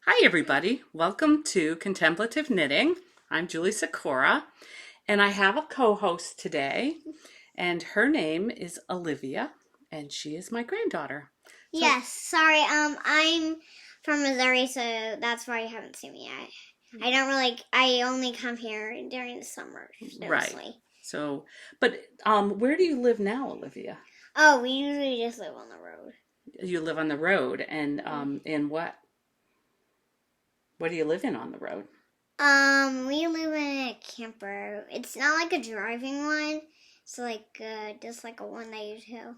Hi everybody, welcome to Contemplative Knitting. I'm Julie Sikora and I have a co-host today and her name is Olivia and she is my granddaughter. Yes, sorry, I'm from Missouri, so that's why you haven't seen me yet. I only come here during the summer, Right. mostly. So, but where do you live now, Olivia? Oh, we usually just live on the road. You live on the road and in what? What do you live in on the road? We live in a camper. It's not like a driving one. It's like just like a one that you do.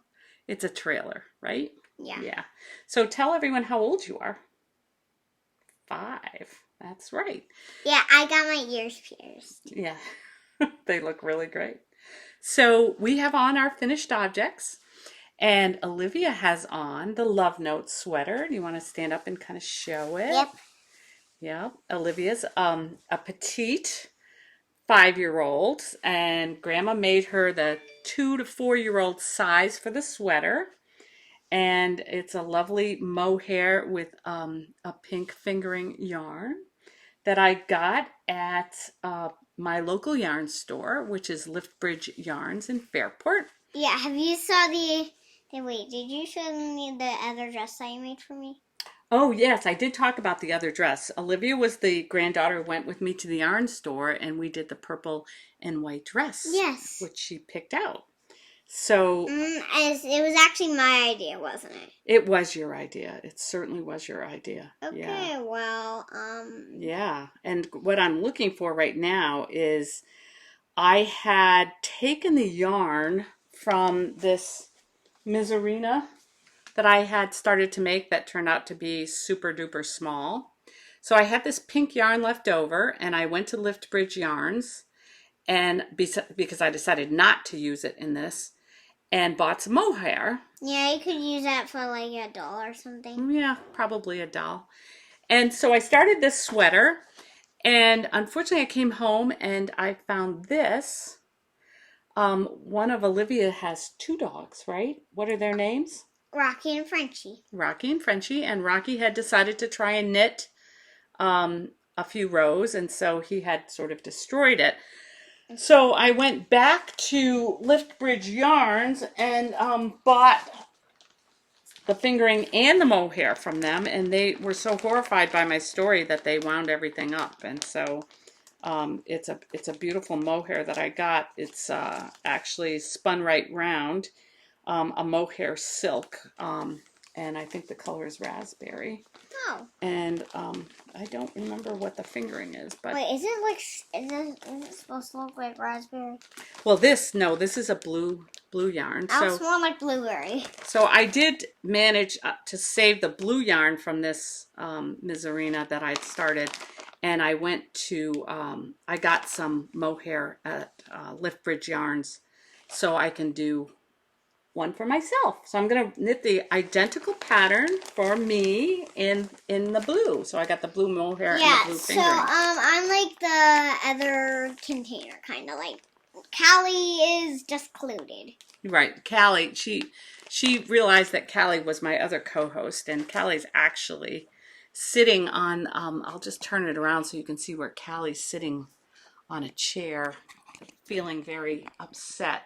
It's a trailer, right? Yeah. Yeah. So tell everyone how old you are. 5. That's right. Yeah, I got my ears pierced. Yeah. They look really great. So we have on our finished objects, and Olivia has on the Love Note sweater. Do you want to stand up and kind of show it? Yep. Yeah. Olivia's a petite 5-year-old, and Grandma made her the 2 to 4-year-old size for the sweater. And it's a lovely mohair with a pink fingering yarn that I got at my local yarn store, which is Liftbridge Yarns in Fairport. Yeah, have you saw wait, did you show me the other dress that you made for me? Oh, yes, I did talk about the other dress. Olivia was the granddaughter who went with me to the yarn store, and we did the purple and white dress. Yes. Which she picked out. So it was actually my idea, wasn't it? it was your idea. It certainly was your idea. Okay, yeah. well, Yeah, and what I'm looking for right now is I had taken the yarn from this Miserina that I had started to make that turned out to be super duper small. So I had this pink yarn left over and I went to Liftbridge Yarns and because I decided not to use it in this and bought some mohair. Yeah, you could use that for like $1 or something. Yeah, probably $1. And so I started this sweater and unfortunately I came home and I found this. One of Olivia has 2 dogs, right? What are their names? Rocky and Frenchie. Rocky and Frenchie, and Rocky had decided to try and knit a few rows, and so he had sort of destroyed it. So I went back to Liftbridge Yarns and bought the fingering and the mohair from them, and they were so horrified by my story that they wound everything up, and so it's a beautiful mohair that I got. It's actually spun right round. A mohair silk, and I think the color is raspberry. Oh. And I don't remember what the fingering is, but wait, is it supposed to look like raspberry? well, this is a blue yarn. It's more like blueberry. So I did manage to save the blue yarn from this Miserina that I'd started, and I went to I got some mohair at Liftbridge Yarns, so I can do one for myself. So I'm going to knit the identical pattern for me in the blue. So I got the blue mohair and the blue fingering. Yeah, so I'm like the other container, kind of like Callie is just clued. Right. Callie, she realized that Callie was my other co-host, and Callie's actually sitting on, I'll just turn it around so you can see where Callie's sitting on a chair, feeling very upset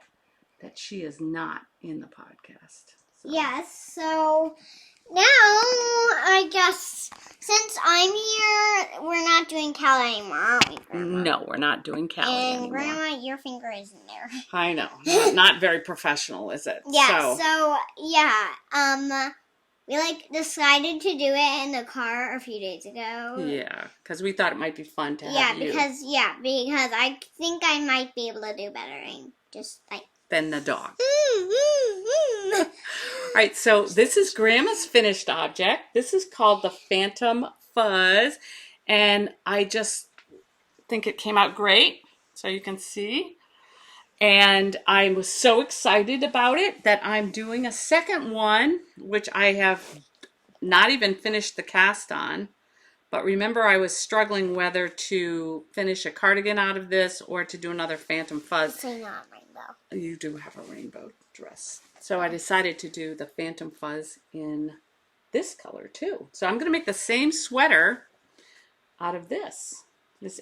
that she is not in the podcast. So. Yes, so now I guess since I'm here, we're not doing Callie anymore, aren't we, Grandma? No, we're not doing Callie anymore. And Grandma, your finger isn't there. I know. Not very professional, is it? Yeah, so yeah, we decided to do it in the car a few days ago. Yeah, because we thought it might be fun to have you. Because I think I might be able to do better and just than the dog. All right, so this is Grandma's finished object. This is called the Phantom Fuzz, and I just think it came out great, so you can see. And I was so excited about it that I'm doing a second one, which I have not even finished the cast on. But remember, I was struggling whether to finish a cardigan out of this or to do another Phantom Fuzz. It's not rainbow. You do have a rainbow dress. So I decided to do the Phantom Fuzz in this color too. So I'm going to make the same sweater out of this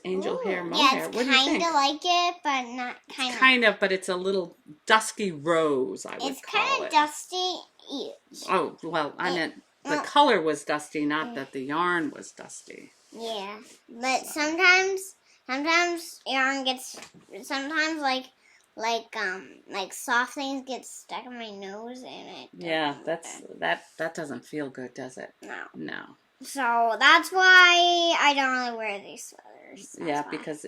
angel hair Ooh, mohair. it's What do you think? kind of like it, but not kind of. Kind of, but it's a little dusky rose, I would It's call kind of it. dusty. Oh, well, I meant the color was dusty, not that the yarn was dusty. Yeah, but sometimes yarn gets, sometimes like soft things get stuck in my nose and it. Yeah, that doesn't feel good, does it? No. No. So that's why I don't really wear these sweaters. Yeah, because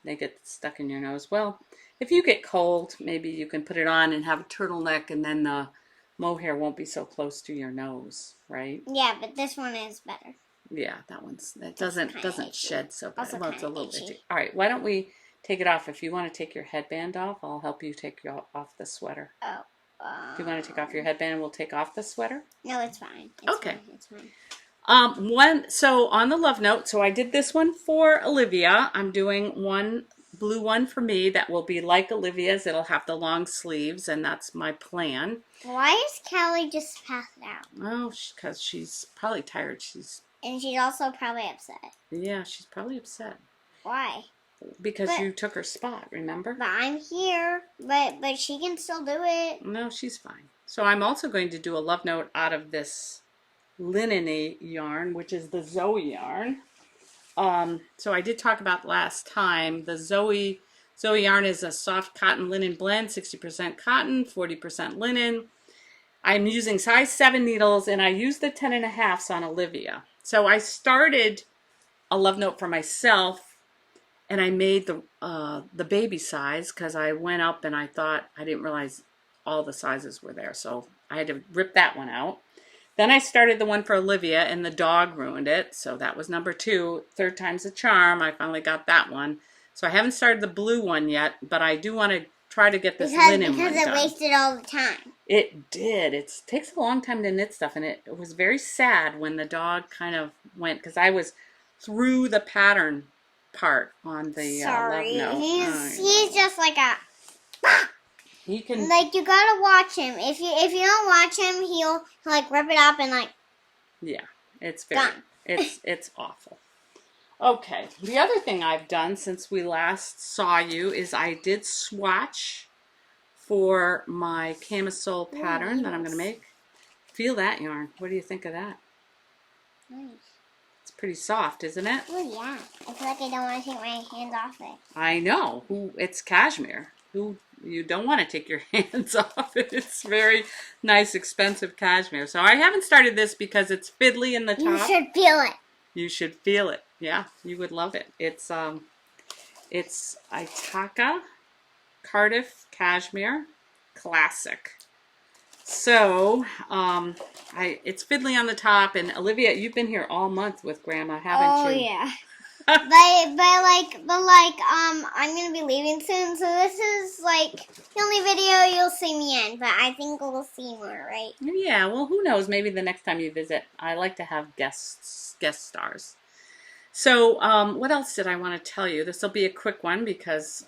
they get stuck in your nose. Well, if you get cold, maybe you can put it on and have a turtleneck, and then the mohair won't be so close to your nose, right? Yeah, but this one is better. Yeah, that doesn't shed so bad. Also Well, it's a little itchy. itchy. All right, why don't we take it off? If you want to take your headband off, I'll help you take off the sweater. Oh. Do you want to take off your headband and we'll take off the sweater? No, it's fine. Okay. It's fine. So on the love note, so I did this one for Olivia. I'm doing one blue one for me that will be like Olivia's. It'll have the long sleeves, and that's my plan. Why is Kelly just passed out? Oh, because she's probably tired. And she's also probably upset. Yeah, she's probably upset. Why? Because you took her spot, remember? But I'm here. But she can still do it. No, she's fine. So I'm also going to do a love note out of this linen yarn, which is the Zoe yarn. So I did talk about last time, the Zoe yarn is a soft cotton linen blend, 60% cotton, 40% linen. I'm using size 7 needles, and I used the 10.5s on Olivia. So I started a love note for myself, and I made the baby size because I went up and I thought, I didn't realize all the sizes were there. So I had to rip that one out. Then I started the one for Olivia, and the dog ruined it. So that was number 2. Third time's a charm. I finally got that one. So I haven't started the blue one yet, but I do want to try to get this linen one done. Because it wasted all the time. It did. It takes a long time to knit stuff, and it was very sad when the dog kind of went, because I was through the pattern part on the love note. He's just like a... He can, like, you gotta watch him. If you don't watch him, he'll like rip it up and like. Yeah, it's it's awful. Okay, the other thing I've done since we last saw you is I did swatch for my camisole pattern that I'm going to make. Feel that yarn. What do you think of that? Nice. It's pretty soft, isn't it? Oh yeah, I feel like I don't want to take my hands off it. I know. It's cashmere. You don't want to take your hands off it. It's very nice, expensive cashmere. So I haven't started this because it's fiddly in the top. You should feel it. You should feel it. Yeah, you would love it. It's Itaka Cardiff Cashmere Classic. So it's fiddly on the top, and Olivia, you've been here all month with Grandma, haven't you? Oh yeah. but I'm gonna be leaving soon, so this is like the only video you'll see me in. But I think we'll see more, right? Yeah. Well, who knows? Maybe the next time you visit, I like to have guest stars. So, what else did I want to tell you? This will be a quick one because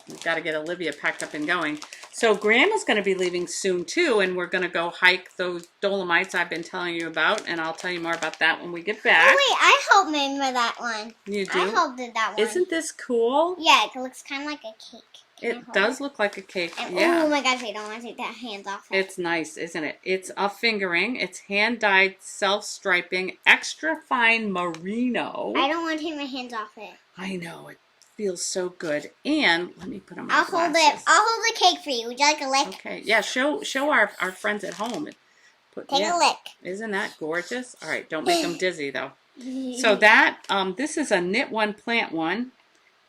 we've got to get Olivia packed up and going. So, Grandma's going to be leaving soon too, and we're going to go hike those Dolomites I've been telling you about, and I'll tell you more about that when we get back. Oh wait, I helped make that one. You do? I helped did that one. Isn't this cool? Yeah, it looks kind of like a cake. It does look like a cake. And, yeah. Oh my gosh, I don't want to take that hands off it. It's nice, isn't it? It's a fingering. It's hand-dyed, self-striping, extra fine merino. I don't want to take my hands off it. I know. It feels so good. And let me put on my I'll glasses. hold it. I'll hold the cake for you. Would you like a lick? Okay. Yeah, show our friends at home. Take a lick. Isn't that gorgeous? All right, don't make them dizzy, though. So that, this is a knit one, plant one.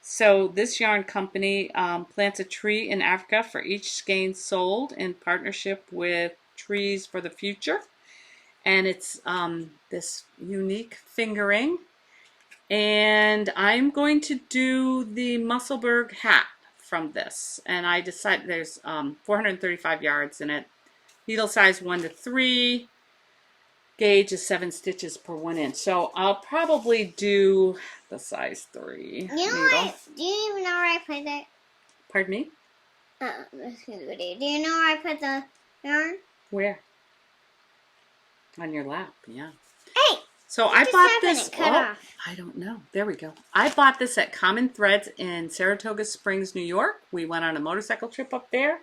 So this yarn company plants a tree in Africa for each skein sold in partnership with Trees for the Future. And it's this unique fingering. And I'm going to do the Musselburgh hat from this. And I decided there's 435 yards in it. Needle size 1 to 3. Gauge is 7 stitches per 1 inch. So I'll probably do the size 3 You know needle. what? Do you even know where I put it? Pardon me? Do you know where I put the yarn? Where? On your lap, yeah. Hey! So What I just bought happened? this. It cut off. I don't know. There we go. I bought this at Common Threads in Saratoga Springs, New York. We went on a motorcycle trip up there,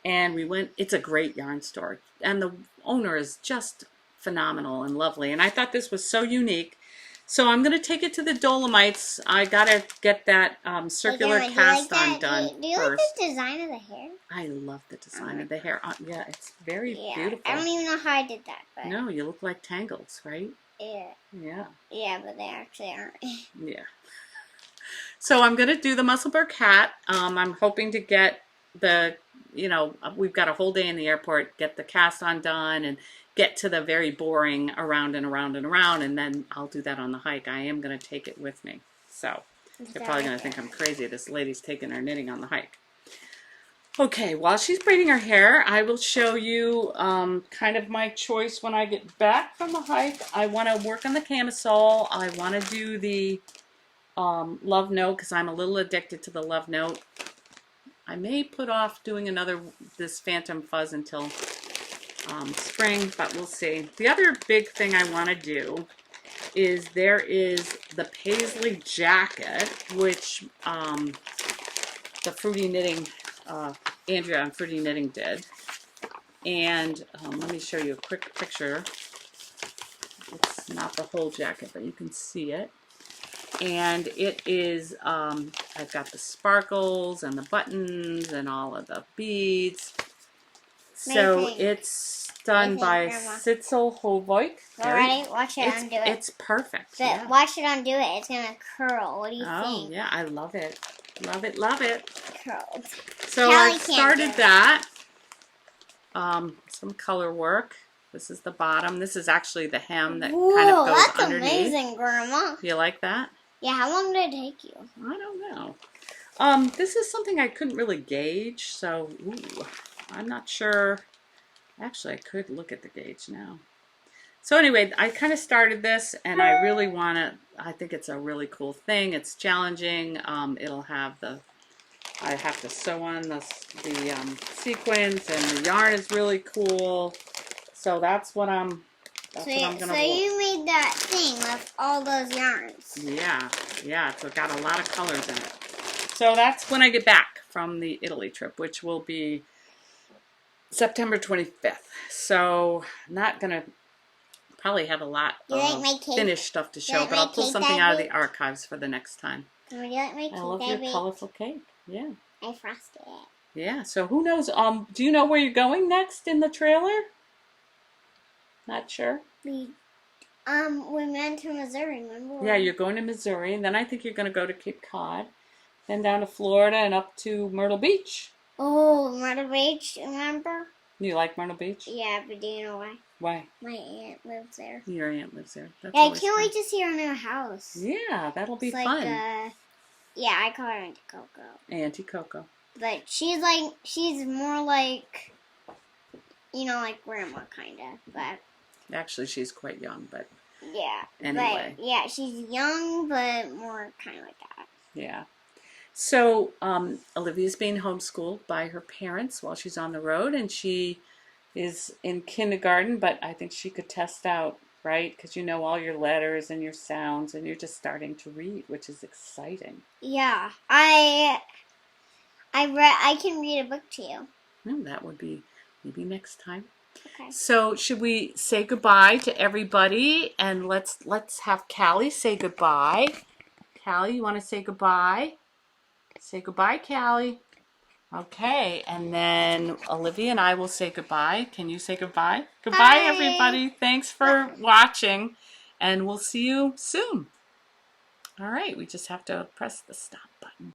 and we went. It's a great yarn store, and the owner is just phenomenal and lovely. And I thought this was so unique. So I'm going to take it to the Dolomites. I got to get that circular Hey, Grandma, cast on do you like that? done Do you like first. the design of the hair? I love the design of the hair. Yeah, it's very beautiful. I don't even know how I did that, but No, you look like Tangles, right? yeah. Yeah. Yeah, but they actually aren't. Yeah. So I'm going to do the Musselburgh hat. I'm hoping to get the, we've got a whole day in the airport, get the cast on done and get to the very boring around and around and around, and then I'll do that on the hike. I am going to take it with me. So they're probably going to think I'm crazy. This lady's taking her knitting on the hike. Okay, while she's braiding her hair, I will show you kind of my choice when I get back from the hike. I want to work on the camisole. I want to do the love note because I'm a little addicted to the love note. I may put off doing this Phantom Fuzz until spring, but we'll see. The other big thing I want to do is there is the Paisley jacket, which the Fruity Knitting, Andrea on Fruity Knitting did. And let me show you a quick picture. It's not the whole jacket, but you can see it. And it is, I've got the sparkles and the buttons and all of the beads. So it's done by Camisole Hovoik. Alright, watch it undo it. It's perfect. But Yeah. watch it undo it. It's going to curl. What do you think? Oh, yeah, I love it. Love it, love it. Curled. So I started that. Some color work. This is the bottom. This is actually the hem that kind of goes that's underneath. Amazing, Grandma. You like that? Yeah, how long did it take you? I don't know. This is something I couldn't really gauge, so I'm not sure. Actually, I could look at the gauge now. So anyway, I kind of started this, and I really want to. I think it's a really cool thing. It's challenging. It'll have I have to sew on the sequins, and the yarn is really cool. So that's what I'm. That's what I'm gonna. So you made that thing with all those yarns. Yeah. So it got a lot of colors in it. So that's when I get back from the Italy trip, which will be September 25th. So not gonna probably have a lot of finished stuff to show, but I'll pull something out of the archives for the next time. Would you like my cake? I love your colorful cake. Yeah. I frosted it. Yeah. So who knows? Do you know where you're going next in the trailer? Not sure. We went to Missouri, remember? Yeah, you're going to Missouri, and then I think you're going to go to Cape Cod, then down to Florida and up to Myrtle Beach. Oh, Myrtle Beach, remember? You like Myrtle Beach? Yeah, but do you know why? Why? My aunt lives there. Your aunt lives there. That's I can't wait to see our new house. Yeah, that'll be fun. Yeah, I call her Auntie Coco. Auntie Coco. But she's more like, like Grandma, kind of. But actually, she's quite young, but yeah. Anyway. But, yeah, she's young, but more kind of like that. Yeah. So, Olivia's being homeschooled by her parents while she's on the road, and she is in kindergarten, but I think she could test out, right? Because you know all your letters and your sounds, and you're just starting to read, which is exciting. Yeah. I can read a book to you. That would be maybe next time. Okay. So should we say goodbye to everybody, and let's have Callie say goodbye. Callie, you want to say goodbye? Say goodbye, Callie. Okay, and then Olivia and I will say goodbye. Can you say goodbye? Goodbye, everybody. Thanks for watching, and we'll see you soon. All right, we just have to press the stop button.